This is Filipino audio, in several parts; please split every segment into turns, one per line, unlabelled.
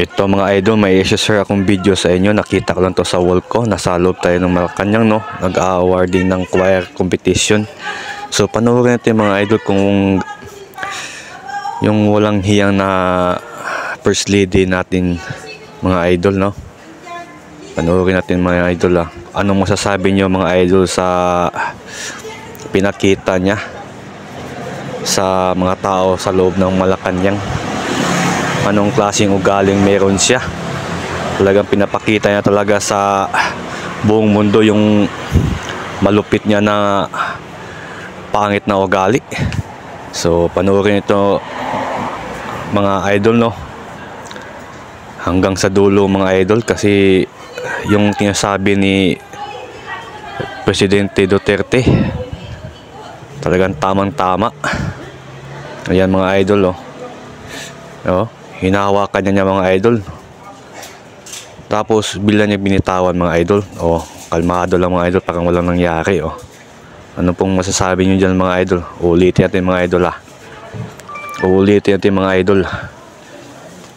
Ito mga idol, may i-share akong video sa inyo. Nakita ko lang to sa wall ko. Nasa loob tayo ng Malacanang, no? Nag-awarding ng choir competition. So panoorin natin mga idol kung yung walang hiyang na first lady natin mga idol, no? Panoorin natin mga idol, Anong masasabi nyo mga idol sa pinakita niya sa mga tao sa loob ng Malacanang? Anong klaseng ugaling meron siya? Talagang pinapakita niya talaga sa buong mundo yung malupit niya na pangit na ugali. So panoorin ito mga idol, no? Hanggang sa dulo mga idol, kasi yung tinasabi ni Presidente Duterte talagang tamang-tama. Ayan mga idol, hinahawakan niya mga idol. Tapos bila niya binitawan mga idol. Kalmado lang mga idol, parang walang nangyari. Ano pong masasabi niyo dyan mga idol? Ulitin natin mga idol, Ulitin natin mga idol.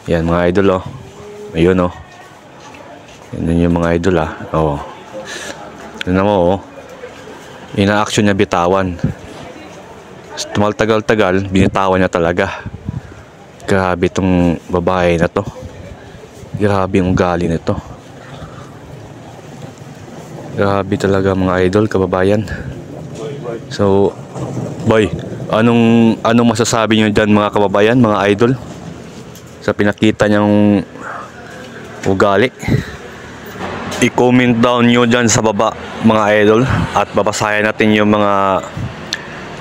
Yan mga idol, Ayun, Yan yung mga idol, Tignan mo, ina-action niya bitawan. Tumaltagal-tagal, binitawan niya talaga. Grabe itong babae na to. Grabe yung ugali nito. Grabe talaga mga idol, kababayan. So, boy, anong masasabi niyo dyan mga kababayan, mga idol? Sa pinakita niyang ugali. I-comment down nyo dyan sa baba mga idol. At babasahin natin yung mga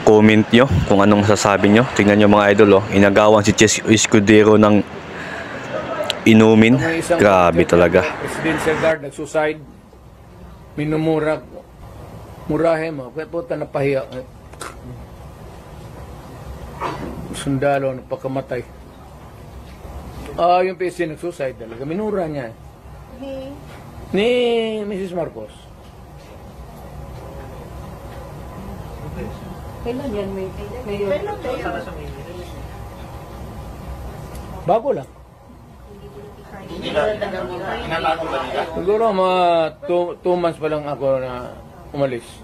comment nyo kung anong masasabi nyo. Tingnan nyo mga idol, inagawan si Chess Escudero ng inumin. Grabe talaga.
Presidential Guard nagsuicide. Minumurag. Murahe mo. Kaya po napahiya. Sundalo nagpakamatay. Yung PC nagsuicide talaga. Minura niya. Ni Mrs. Marcos.
Kailan yan?
Bago lang. Siguro mga 2 months pa lang ako na umalis.